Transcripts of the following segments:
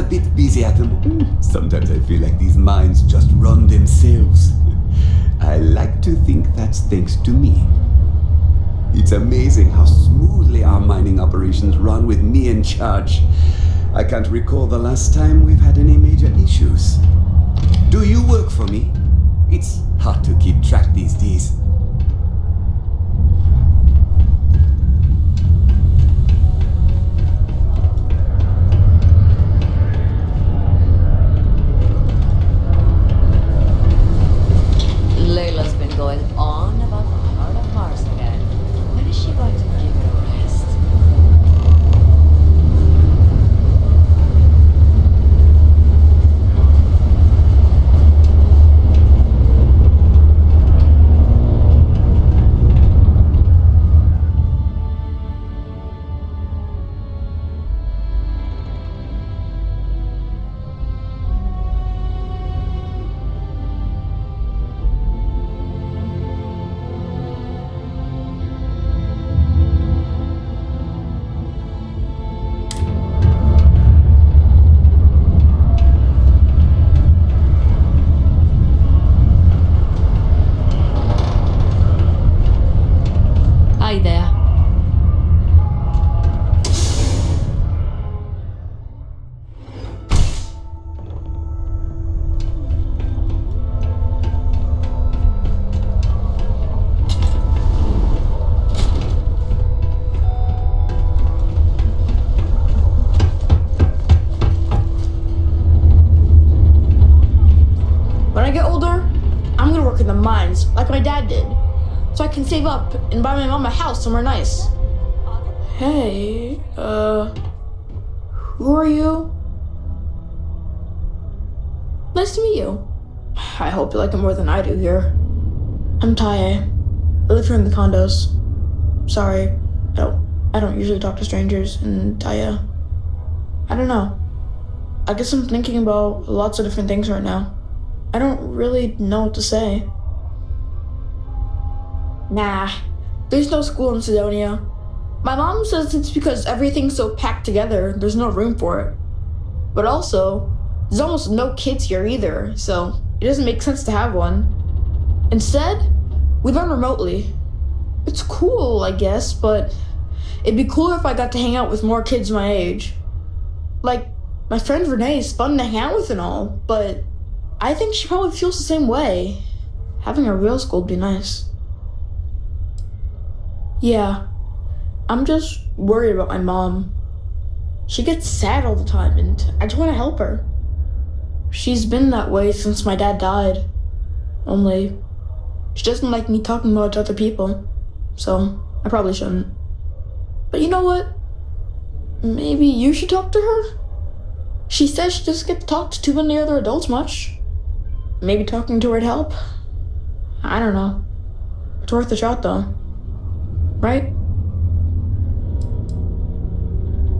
bit busy at the moment. Sometimes I feel like these mines just run themselves. I like to think that's thanks to me. It's amazing how smoothly our mining operations run with me in charge. I can't recall the last time we've had any major issues. Do you work for me? It's hard to keep track these days. Layla's been going on about the heart of Mars again. When is she going to give it a rest? Hi there. When I get older, I'm gonna work in the mines like my dad did, so I can save up and buy my mom a house somewhere nice. Hey, who are you? Nice to meet you. I hope you like it more than I do here. I'm Taye. I live here in the condos. Sorry, I don't usually talk to strangers, and Taye, I don't know. I guess I'm thinking about lots of different things right now. I don't really know what to say. Nah, there's no school in Sidonia. My mom says it's because everything's so packed together, there's no room for it. But also, there's almost no kids here either, so it doesn't make sense to have one. Instead, we learn remotely. It's cool, I guess, but it'd be cooler if I got to hang out with more kids my age. Like, my friend Renee is fun to hang out with and all, but I think she probably feels the same way. Having a real school would be nice. Yeah, I'm just worried about my mom. She gets sad all the time, and I just want to help her. She's been that way since my dad died. Only, she doesn't like me talking about it to other people, so I probably shouldn't. But you know what? Maybe you should talk to her? She says she doesn't get to talk to too many other adults much. Maybe talking to her'd help? I don't know. It's worth a shot though. Right?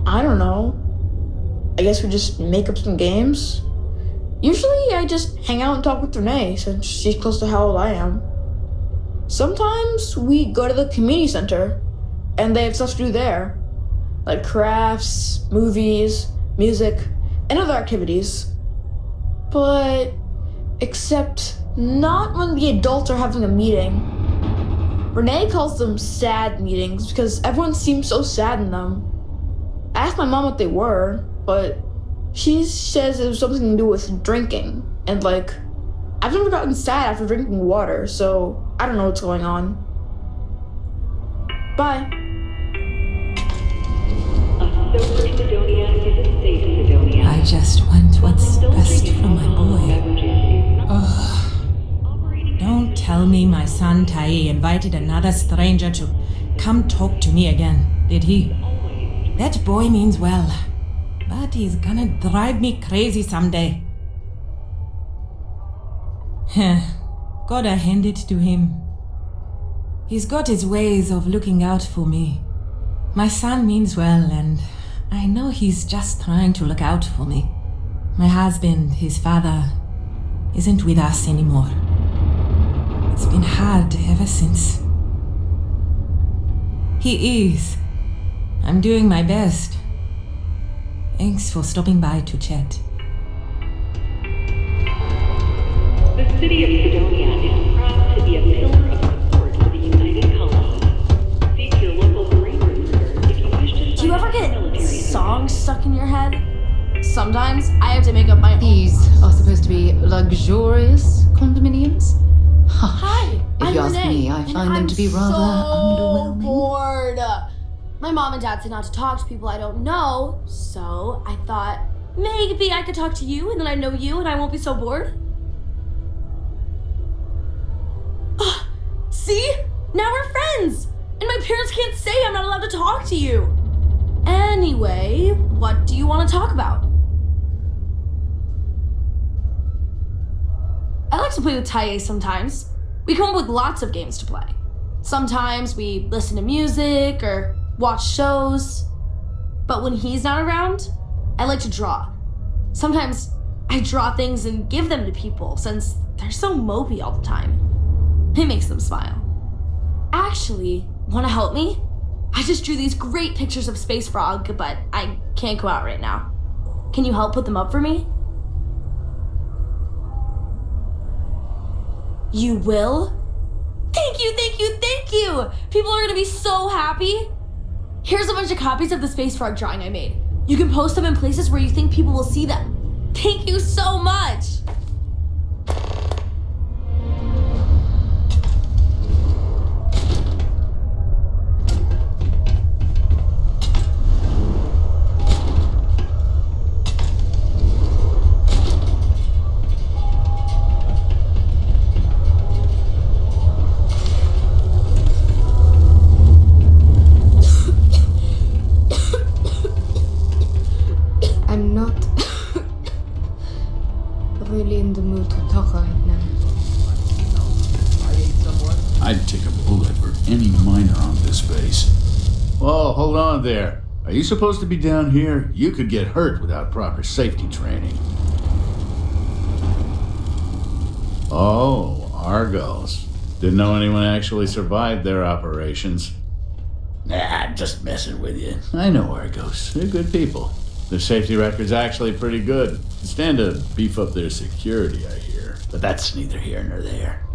I don't know. I guess we just make up some games? Usually I just hang out and talk with Renee since she's close to how old I am. Sometimes we go to the community center and they have stuff to do there. Like crafts, movies, music, and other activities. But except not when the adults are having a meeting. Renee calls them sad meetings because everyone seems so sad in them. I asked my mom what they were, but she says it was something to do with drinking. And like, I've never gotten sad after drinking water, so I don't know what's going on. Bye. A sober Sidonia is a safe Sidonia. I just want what's best for my boy. Ugh. Don't tell me my son Taye invited another stranger to come talk to me again, did he? That boy means well, but he's gonna drive me crazy someday. Gotta hand it to him. He's got his ways of looking out for me. My son means well, and I know he's just trying to look out for me. My husband, his father, isn't with us anymore. It's been hard ever since. He is. I'm doing my best. Thanks for stopping by to chat. The city of Sidonia is proud to be a pillar of support for the United Colonies. Seek your local Marine recruiter if you wish to. Do you ever get songs stuck in your head? Sometimes I have to make up my own. These are supposed to be luxurious condominiums? Hi, If you ask me, I find them to be rather underwhelming. Bored. My mom and dad said not to talk to people I don't know, so I thought maybe I could talk to you and then I know you and I won't be so bored. See? Now we're friends! And my parents can't say I'm not allowed to talk to you. Anyway, what do you want to talk about? I like to play with Taye sometimes. We come up with lots of games to play. Sometimes we listen to music or watch shows. But when he's not around, I like to draw. Sometimes I draw things and give them to people since they're so mopey all the time. It makes them smile. Actually, want to help me? I just drew these great pictures of Space Frog, but I can't go out right now. Can you help put them up for me? You will? Thank you, thank you, thank you! People are gonna be so happy. Here's a bunch of copies of the Space Frog drawing I made. You can post them in places where you think people will see them. Thank you so much! I'm not really in the mood to talk right now. I'd take a bullet for any miner on this base. Whoa, hold on there. Are you supposed to be down here? You could get hurt without proper safety training. Oh, Argos. Didn't know anyone actually survived their operations. Nah, I'm just messing with you. I know Argos. They're good people. Their safety record's actually pretty good. It's stand to beef up their security, I hear. But that's neither here nor there.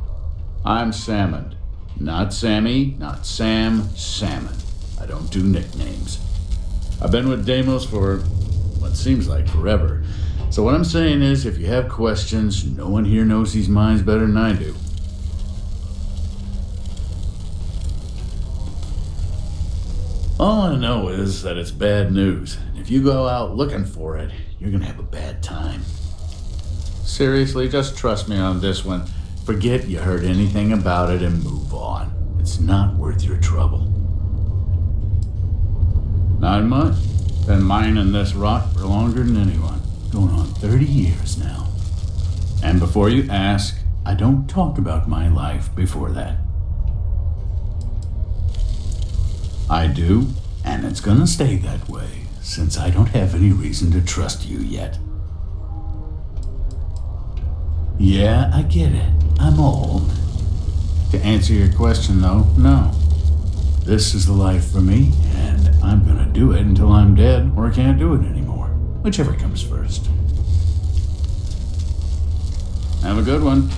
I'm Salmon. Not Sammy, not Sam, Salmon. I don't do nicknames. I've been with Deimos for what seems like forever. So what I'm saying is, if you have questions, no one here knows these mines better than I do. All I know is that it's bad news. If you go out looking for it, you're gonna have a bad time. Seriously, just trust me on this one. Forget you heard anything about it and move on. It's not worth your trouble. Not much. Been mining this rock for longer than anyone. Going on 30 years now. And before you ask, I don't talk about my life before that. I do, and it's gonna stay that way, since I don't have any reason to trust you yet. Yeah, I get it. I'm old. To answer your question, though, no. This is the life for me, and I'm gonna do it until I'm dead or can't do it anymore. Whichever comes first. Have a good one.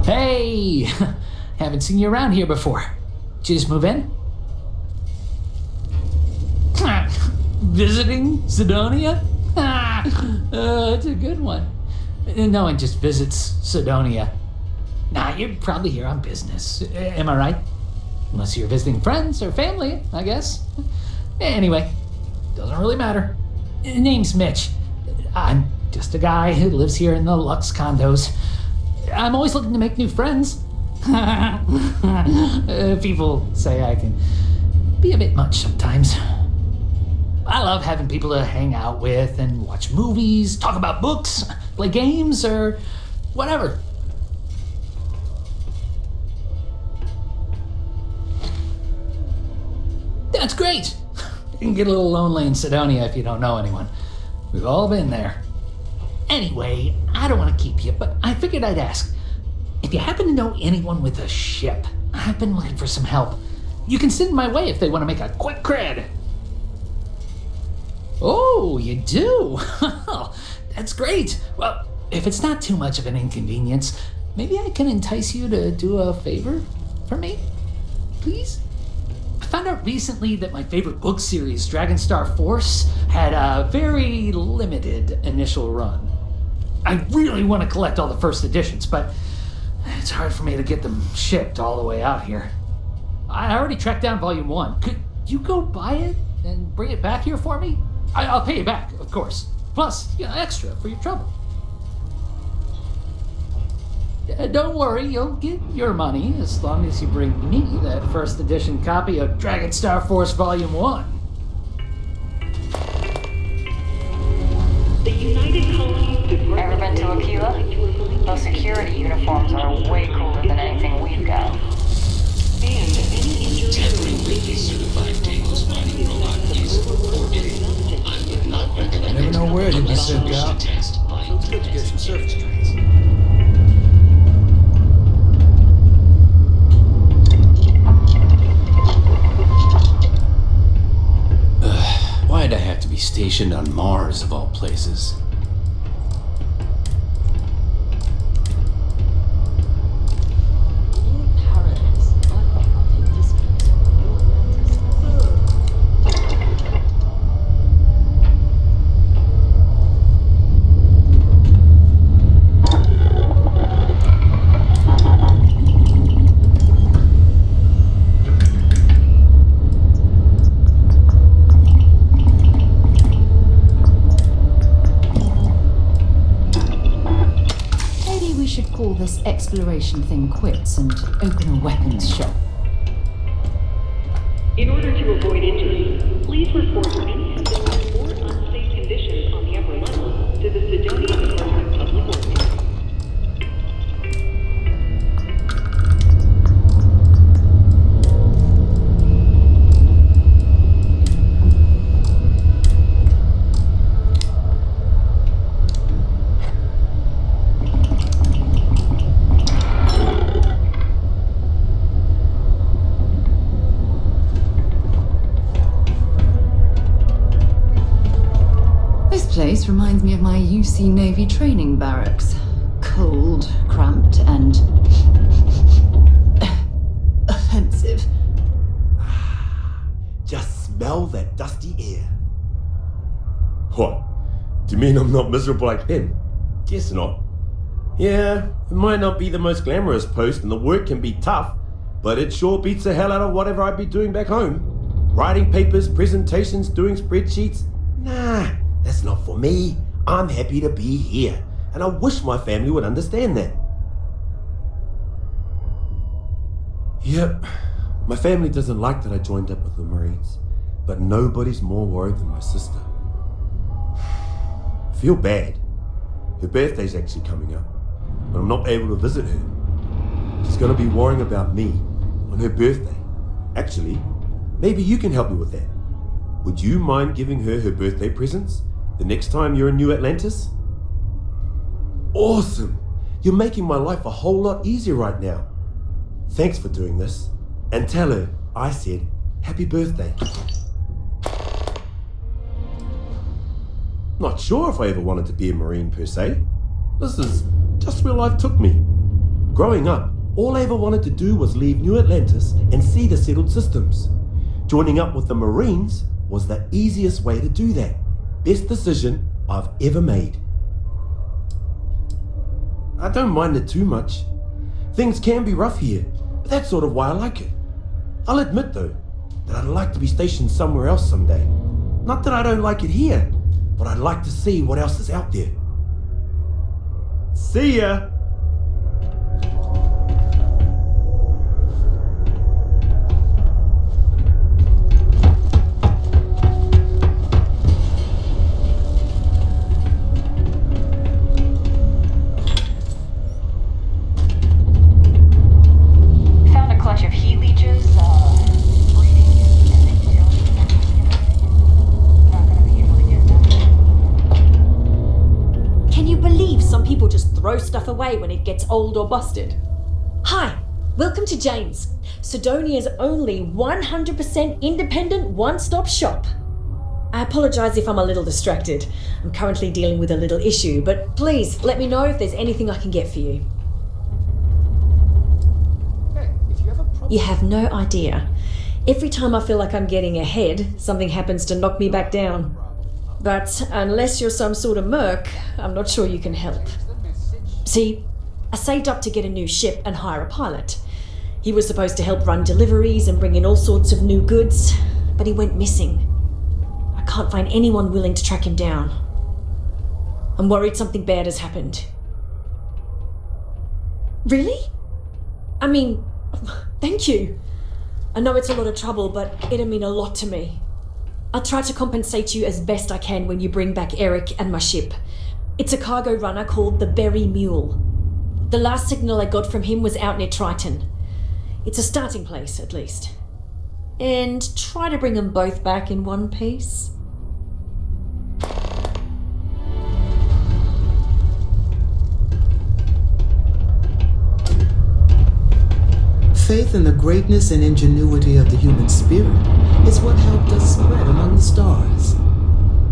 Hey! Haven't seen you around here before. Did you just move in? Visiting Sidonia? It's a good one. No one just visits Sidonia. Nah, you're probably here on business. Am I right? Unless you're visiting friends or family, I guess. Anyway, doesn't really matter. Name's Mitch. I'm just a guy who lives here in the Lux condos. I'm always looking to make new friends. People say I can be a bit much sometimes. I love having people to hang out with and watch movies, talk about books, play games, or whatever. That's great. You can get a little lonely in Sidonia if you don't know anyone. We've all been there. Anyway, I don't want to keep you, but I figured I'd ask. If you happen to know anyone with a ship, I've been looking for some help. You can send my way if they want to make a quick cred. Oh, you do? That's great. Well, if it's not too much of an inconvenience, maybe I can entice you to do a favor for me? Please? I found out recently that my favorite book series, Dragonstar Force, had a very limited initial run. I really want to collect all the first editions, but it's hard for me to get them shipped all the way out here. I already tracked down Volume 1. Could you go buy it and bring it back here for me? I'll pay you back, of course. Plus, extra for your trouble. Don't worry, you'll get your money as long as you bring me that first edition copy of Dragonstar Force Volume 1. The United Colonies department. Ever been to Aquila? Those security uniforms are way cooler than anything we've got. And any injuries certified Daniels mining robot is orbiting. I would not recommend Never it know where you'll be unless sent you wish out. to test my So it's good to get some surface trains. Why'd I have to be stationed on Mars of all places? Call this exploration thing quits and open a weapons shop. In order to avoid injury, please report any symptoms or unsafe conditions on the upper level to the Sidonia Department of Public Works. Place reminds me of my UC Navy training barracks. Cold, cramped, and offensive. Just smell that dusty air. What? Do you mean I'm not miserable like him? Guess not. Yeah, it might not be the most glamorous post and the work can be tough, but it sure beats the hell out of whatever I'd be doing back home. Writing papers, presentations, doing spreadsheets. Nah. That's not for me. I'm happy to be here, and I wish my family would understand that. Yep, my family doesn't like that I joined up with the Marines, but nobody's more worried than my sister. I feel bad. Her birthday's actually coming up, but I'm not able to visit her. She's gonna be worrying about me on her birthday. Actually, maybe you can help me with that. Would you mind giving her her birthday presents the next time you're in New Atlantis? Awesome! You're making my life a whole lot easier right now. Thanks for doing this. And tell her I said happy birthday. Not sure if I ever wanted to be a Marine per se. This is just where life took me. Growing up, all I ever wanted to do was leave New Atlantis and see the settled systems. Joining up with the Marines was the easiest way to do that. Best decision I've ever made. I don't mind it too much. Things can be rough here, but that's sort of why I like it. I'll admit though, that I'd like to be stationed somewhere else someday. Not that I don't like it here, but I'd like to see what else is out there. See ya! people just throw stuff away when it gets old or busted. Hi, welcome to Jane's, Sidonia's only 100% independent one-stop shop. I apologise if I'm a little distracted. I'm currently dealing with a little issue, but please let me know if there's anything I can get for you. You have no idea. Every time I feel like I'm getting ahead, something happens to knock me back down. But unless you're some sort of merc, I'm not sure you can help. See, I saved up to get a new ship and hire a pilot. He was supposed to help run deliveries and bring in all sorts of new goods, but he went missing. I can't find anyone willing to track him down. I'm worried something bad has happened. Really? I mean, thank you. I know it's a lot of trouble, but it'll mean a lot to me. I'll try to compensate you as best I can when you bring back Eric and my ship. It's a cargo runner called the Berry Mule. The last signal I got from him was out near Triton. It's a starting place, at least. And try to bring them both back in one piece. Faith in the greatness and ingenuity of the human spirit is what helped us spread among the stars.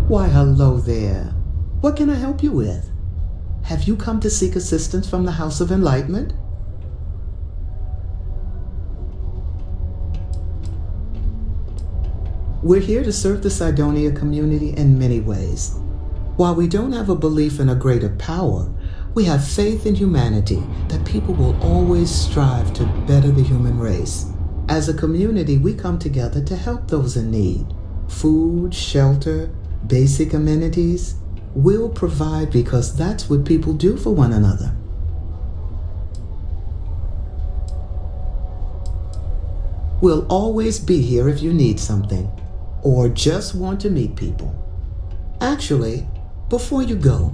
Why, hello there. What can I help you with? Have you come to seek assistance from the House of Enlightenment? We're here to serve the Cydonia community in many ways. While we don't have a belief in a greater power, we have faith in humanity that people will always strive to better the human race. As a community, we come together to help those in need. Food, shelter, basic amenities. We'll provide because that's what people do for one another. We'll always be here if you need something or just want to meet people. Actually, before you go,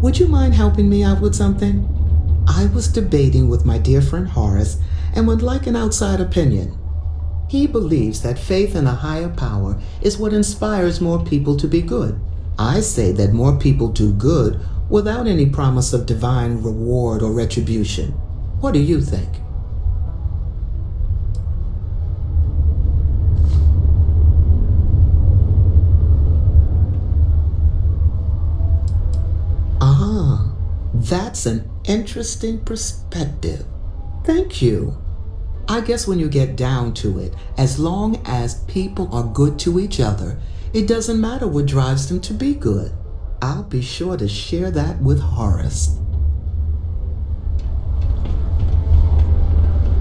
would you mind helping me out with something? I was debating with my dear friend Horace and would like an outside opinion. He believes that faith in a higher power is what inspires more people to be good. I say that more people do good without any promise of divine reward or retribution. What do you think? That's an interesting perspective. Thank you. I guess when you get down to it, as long as people are good to each other, it doesn't matter what drives them to be good. I'll be sure to share that with Horace.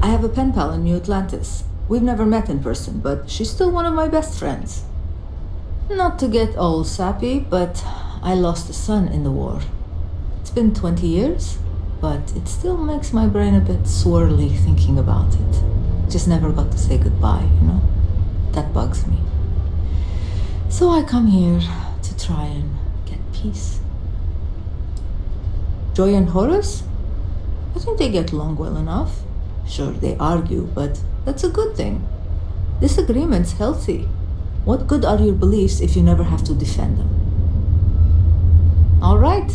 I have a pen pal in New Atlantis. We've never met in person, but she's still one of my best friends. Not to get all sappy, but I lost a son in the war. It's been 20 years, but it still makes my brain a bit swirly thinking about it. Just never got to say goodbye, you know? That bugs me. So I come here to try and get peace. Joy and Horace? I think they get along well enough. Sure, they argue, but that's a good thing. Disagreement's healthy. What good are your beliefs if you never have to defend them? All right.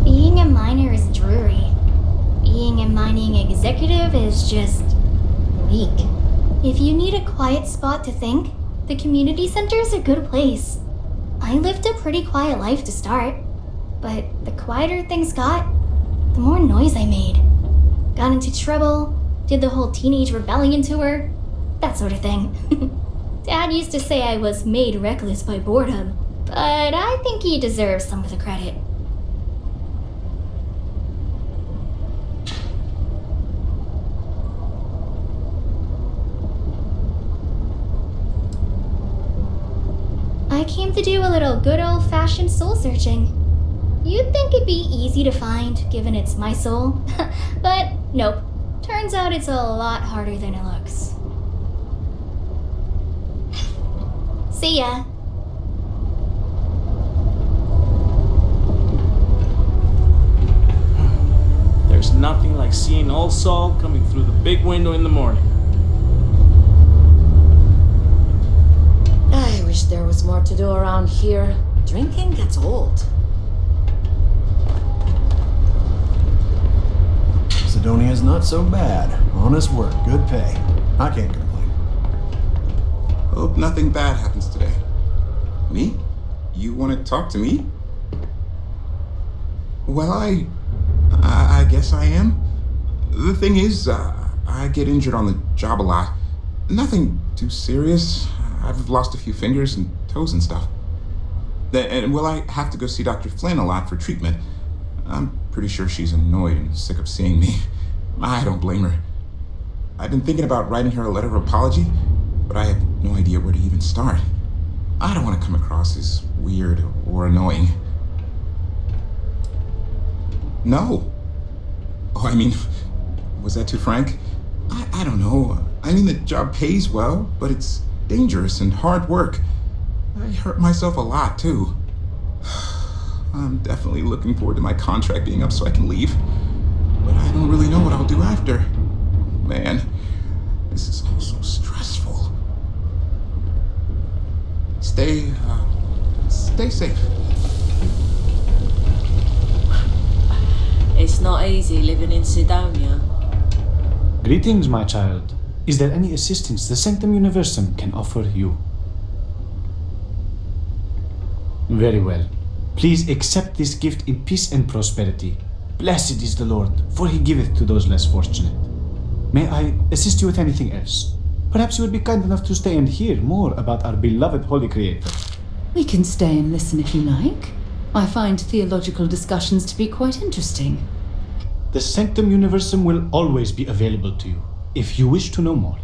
Being a miner is dreary. Being a mining executive is just weak. If you need a quiet spot to think, the community center is a good place. I lived a pretty quiet life to start, but the quieter things got, the more noise I made. Got into trouble, did the whole teenage rebellion tour, that sort of thing. Dad used to say I was made reckless by boredom, but I think he deserves some of the credit. I came to do a little good old-fashioned soul searching. You'd think it'd be easy to find, given it's my soul. But nope. Turns out it's a lot harder than it looks. See ya. There's nothing like seeing old Saul coming through the big window in the morning. I wish there was more to do around here. Drinking gets old. Sidonia's not so bad. Honest work, good pay. I can't complain. Hope nothing bad happens today. Me? You want to talk to me? Well, I guess I am. The thing is, I get injured on the job a lot. Nothing too serious. I've lost a few fingers and toes and stuff. And well, I have to go see Dr. Flynn a lot for treatment. I'm pretty sure she's annoyed and sick of seeing me. I don't blame her. I've been thinking about writing her a letter of apology, but I have no idea where to even start. I don't want to come across as weird or annoying. No. Oh, I mean, was that too frank? I don't know. I mean, the job pays well, but it's dangerous and hard work. I hurt myself a lot, too. I'm definitely looking forward to my contract being up so I can leave. But I don't really know what I'll do after. Man, this is all so stressful. Stay safe. It's not easy living in Sidonia. Greetings, my child. Is there any assistance the Sanctum Universum can offer you? Very well. Please accept this gift in peace and prosperity. Blessed is the Lord, for he giveth to those less fortunate. May I assist you with anything else? Perhaps you would be kind enough to stay and hear more about our beloved Holy Creator. We can stay and listen if you like. I find theological discussions to be quite interesting. The Sanctum Universum will always be available to you, if you wish to know more.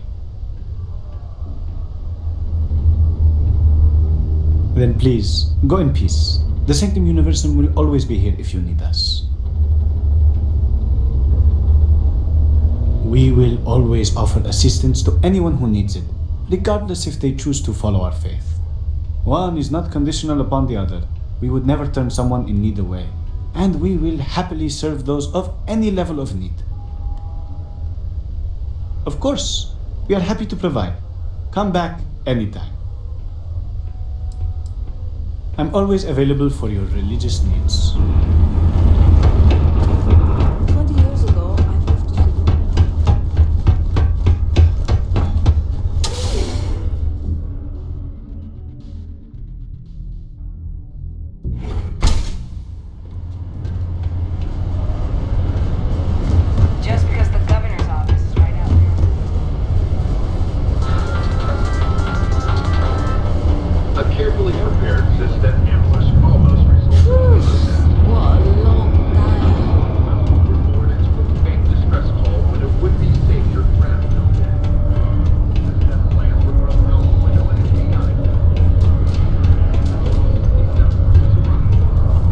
Then please, go in peace. The Sanctum Universum will always be here if you need us. We will always offer assistance to anyone who needs it, regardless if they choose to follow our faith. One is not conditional upon the other. We would never turn someone in need away, and we will happily serve those of any level of need. Of course, we are happy to provide. Come back anytime. I'm always available for your religious needs. 20 years ago, I moved to Sidonia. Just because the governor's office is right out there. A carefully prepared system ambush almost resulted in What a long time. reported from fake distress call when a would-be savior grabbed them. System plans were thrown out the window and AI.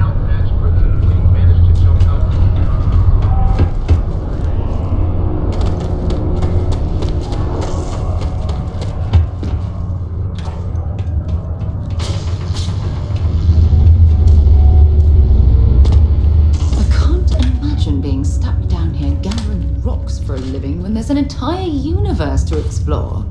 Outmatched President Lee managed to jump out. I can't imagine being stuck down here gathering rocks for a living when there's an entire universe to explore.